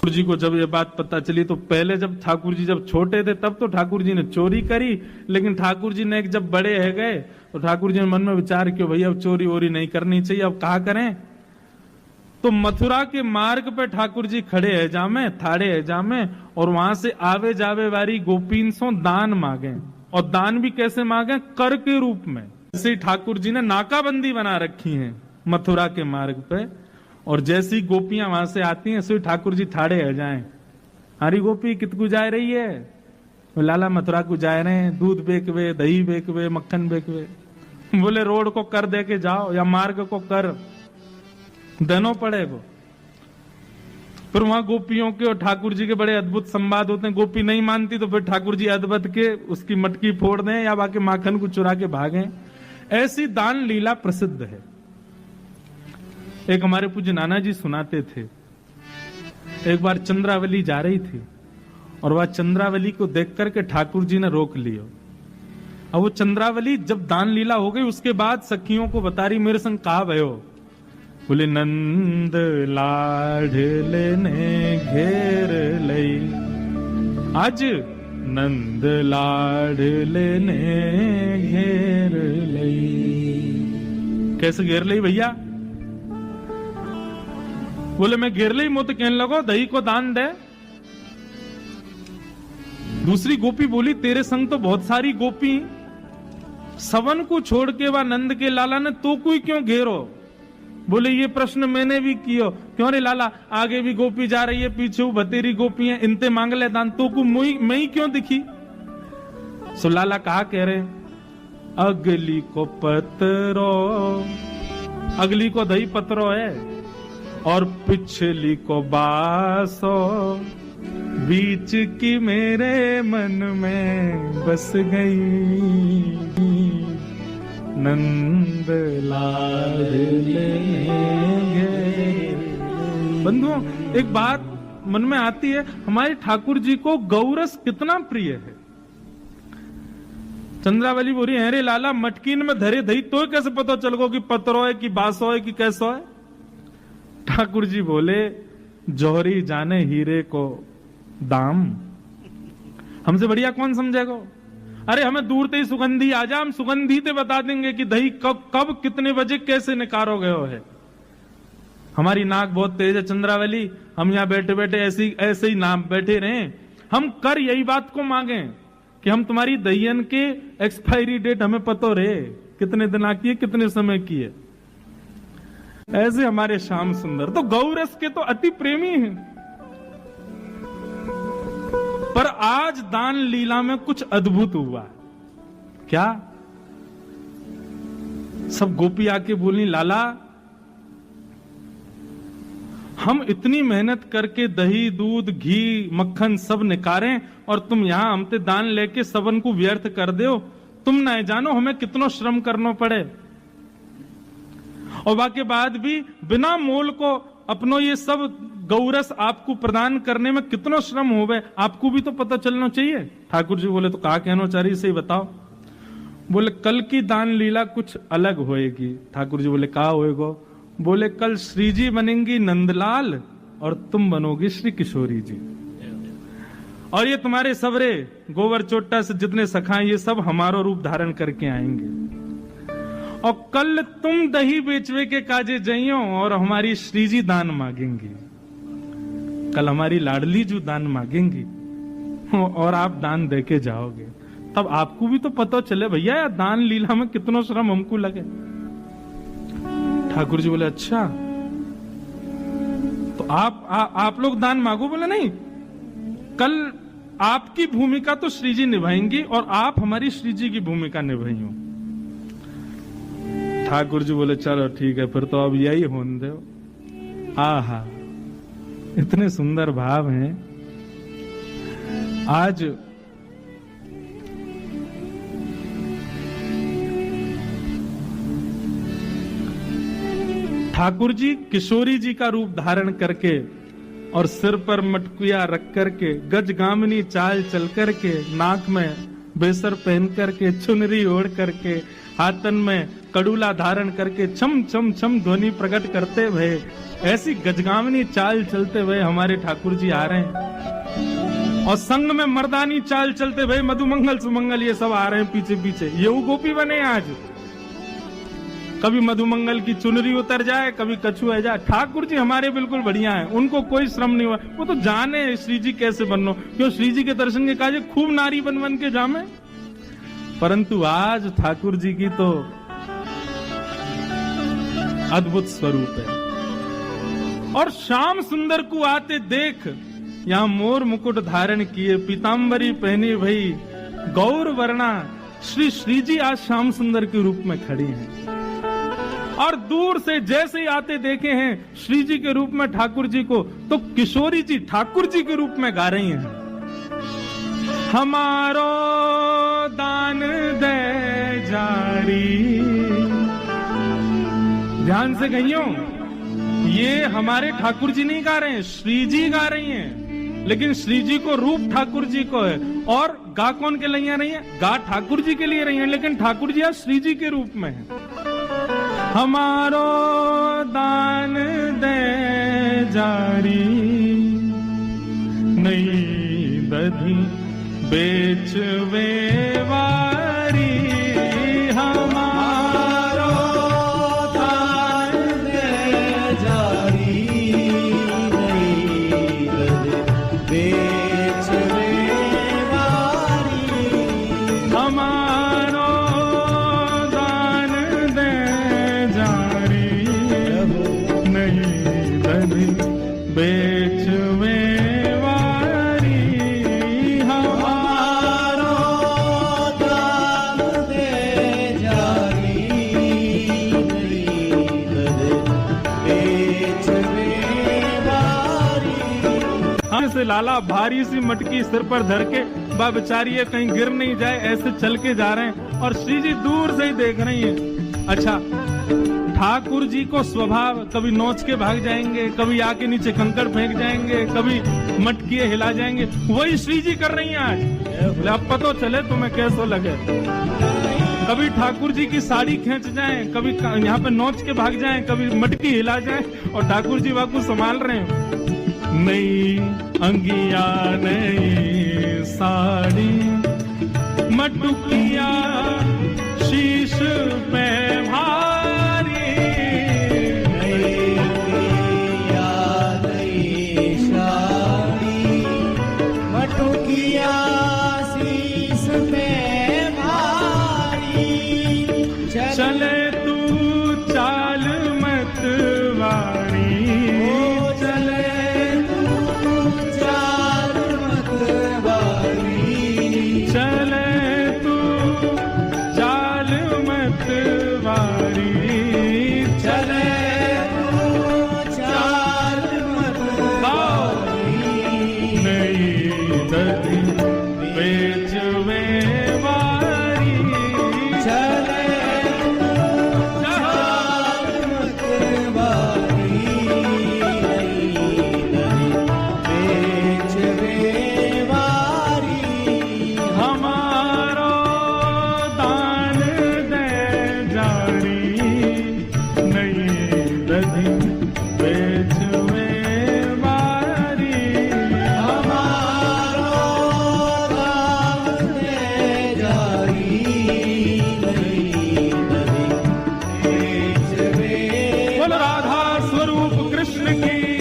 ठाकुर जी को जब ये बात पता चली तो पहले जब ठाकुर जी जब छोटे थे तब तो ठाकुर जी ने चोरी करी, लेकिन ठाकुर जी ने जब बड़े है गए तो ठाकुर जी ने मन में विचार किया भैया अब चोरी वोरी नहीं करनी चाहिए, अब कहा करें। तो मथुरा के मार्ग पे ठाकुर जी खड़े है जामे, थाड़े है जामे, और वहां से आवे जावे वाली गोपीन सो दान मांगे, और दान भी कैसे मांगे, कर के रूप में। जैसे ठाकुर जी ने नाकाबंदी बना रखी है मथुरा के मार्ग पे, और जैसी गोपियां वहां से आती हैं सो ठाकुर जी ठाड़े है जाए, हरी गोपी कितकू जा रही है, लाला मथुरा को जा रहे हैं, दूध बेकवे, दही बेकवे, मक्खन बेकवे। बोले रोड को कर दे के जाओ या मार्ग को कर देनो पड़ेगा। फिर वहां गोपियों के और ठाकुर जी के बड़े अद्भुत संवाद होते हैं। गोपी नहीं मानती तो फिर ठाकुर जी अद्भुत के उसकी मटकी फोड़ दें या बाकी माखन को चुरा के भागें। ऐसी दान लीला प्रसिद्ध है। एक हमारे पूज्य नाना जी सुनाते थे, एक बार चंद्रावली जा रही थी और वह चंद्रावली को देख करके ठाकुर जी ने रोक लिया। अब वो चंद्रावली जब दान लीला हो गई उसके बाद सखियों को बता रही, मेरे संग कहा भयो, बोले नंद लाडले ने घेर लई, आज नंद लाडले ने घेर लई। कैसे घेर लई भैया? बोले मैं घेर लई, मुझे कहने लगो दही को दान दे। दूसरी गोपी बोली तेरे संग तो बहुत सारी गोपी, सवन को छोड़ के वह नंद के लाला ने तो कोई क्यों घेरो? बोले ये प्रश्न मैंने भी किया, क्यों रे लाला, आगे भी गोपी जा रही है, पीछे वो बतेरी गोपी है, इनते मांग ले दान, तो को मैं ही क्यों दिखी? सो लाला कहा कह रहे, अगली को पत्रो, अगली को दही पत्रो है, और पिछली को बासो, बीच की मेरे मन में बस गई, नंद लाडले। बंधुओं एक बात मन में आती है, हमारे ठाकुर जी को गौरस कितना प्रिय है। चंद्रावली बोली है रे लाला, मटकीन में धरे दही तो कैसे पता चल गो कि पत्रो है कि बासो है कि कैसो है? ठाकुर जी बोले जौहरी जाने हीरे को दाम, हमसे बढ़िया कौन समझेगा? अरे हमें दूर से ही सुगंधी आ जा, हम सुगंधी ते बता देंगे कि दही कब कितने बजे कैसे निकारो गयो है। हमारी नाक बहुत तेज है चंद्रावली, हम यहाँ बैठे बैठे ऐसे ही नाम बैठे रहे। हम कर यही बात को मांगे कि हम तुम्हारी दहियन के एक्सपायरी डेट हमें पतो रहे, कितने दिन की है, कितने समय की है। ऐसे हमारे श्याम सुंदर तो गौरस के तो अति प्रेमी हैं। पर आज दान लीला में कुछ अद्भुत हुआ। क्या? सब गोपी आके बोली लाला, हम इतनी मेहनत करके दही दूध घी मक्खन सब निकारें और तुम यहां हमसे दान लेके सबन को व्यर्थ कर दो। तुम ना जानो हमें कितना श्रम करना पड़े, और बाकी बाद भी बिना मोल को अपनो ये सब गौरस आपको प्रदान करने में कितना श्रम होवे, आपको भी तो पता चलना चाहिए। ठाकुर जी बोले तो कहा कहना चाह रही, सही बताओ। बोले कल की दान लीला कुछ अलग होएगी। ठाकुर जी बोले कहा होएगा? बोले कल श्री जी बनेंगी नंदलाल और तुम बनोगी श्री किशोरी जी, और ये तुम्हारे सबरे गोवर चोट्टा से जितने सखा ये सब हमारा रूप धारण करके आएंगे, और कल तुम दही बेचवे के काजे जाइयो और हमारी श्री जी दान मांगेंगी। कल हमारी लाडली जो दान मांगेंगी और आप दान देके जाओगे, तब आपको भी तो पता चले भैया यार दान लीला में कितना श्रम हमको लगे। ठाकुर जी बोले अच्छा तो आप लोग दान मांगो। बोले नहीं, कल आपकी भूमिका तो श्री जी निभाएंगी और आप हमारी श्री जी की भूमिका निभाइयो। ठाकुर जी बोले चलो ठीक है, फिर तो अब यही होने दो। आहा, इतने सुंदर भाव हैं। आज ठाकुर जी किशोरी जी का रूप धारण करके और सिर पर मटकुया रख करके, गजगामिनी चाल चल करके, नाक में बेसर पहन करके, चुनरी ओढ़ करके, हाथन में कड़ूला धारण करके छम छम छम ध्वनि प्रकट करते हुए ऐसी गजगामिनी चाल चलते हुए हमारे ठाकुर जी आ रहे हैं, और संग में मर्दानी चाल चलते हुए मधुमंगल सुमंगल ये सब आ रहे हैं पीछे पीछे। ये वो गोपी बने आज, कभी मधुमंगल की चुनरी उतर जाए, कभी कछु आ जाए। ठाकुर जी हमारे बिल्कुल बढ़िया हैं, उनको कोई श्रम नहीं हुआ। वो तो जाने श्री जी कैसे बननो, क्यों श्री जी के दर्शन के काजे खूब नारी बन बन के जामे। परंतु आज ठाकुर जी की तो अद्भुत स्वरूप है। और श्याम सुंदर को आते देख, यहाँ मोर मुकुट धारण किए, पीतांबरी पहनी भई गौर वर्णा, श्री जी आज श्याम सुंदर के रूप में खड़ी हैं। और दूर से जैसे ही आते देखे हैं श्री जी के रूप में ठाकुर जी को, तो किशोरी जी ठाकुर जी के रूप में गा रही हैं, हमारो दान दे जारी। ध्यान से कहियो, ये हमारे ठाकुर जी नहीं गा रहे हैं, श्री जी गा रही हैं। लेकिन श्री जी को रूप ठाकुर जी को है, और गा कौन के लिए रही है? गा ठाकुर जी के लिए रही है, लेकिन ठाकुर जी आज श्री जी के रूप में है। हमारो दान दे जारी, नहीं दधी बेचवे वारी। हमारो दान दे जारी, नहीं दधी बेचवे वारी। हमारो दान दे जारी, नहीं दधी बेचवे वारी। हमारो दान दे जारी, नहीं दधी बेचवे वारी। हम से लाला भारी सी मटकी सिर पर धर के, बा बेचारी है कहीं गिर नहीं जाए, ऐसे चल के जा रहे हैं, और श्री जी दूर से ही देख रही हैं। अच्छा, ठाकुर जी को स्वभाव, कभी नोच के भाग जाएंगे, कभी आके नीचे कंकड़ फेंक जाएंगे, कभी मटकिए हिला जाएंगे, वही श्री जी कर रही हैं आज। अब पता चले तुम्हें कैसो लगे। कभी ठाकुर जी की साड़ी खींच जाएं, कभी यहाँ पे नोच के भाग जाएं, कभी मटकी हिला जाएं, और ठाकुर जी वाकू संभाल रहे हैं। नई अंगिया नई साड़ी, मटुकिया शीश पे भार।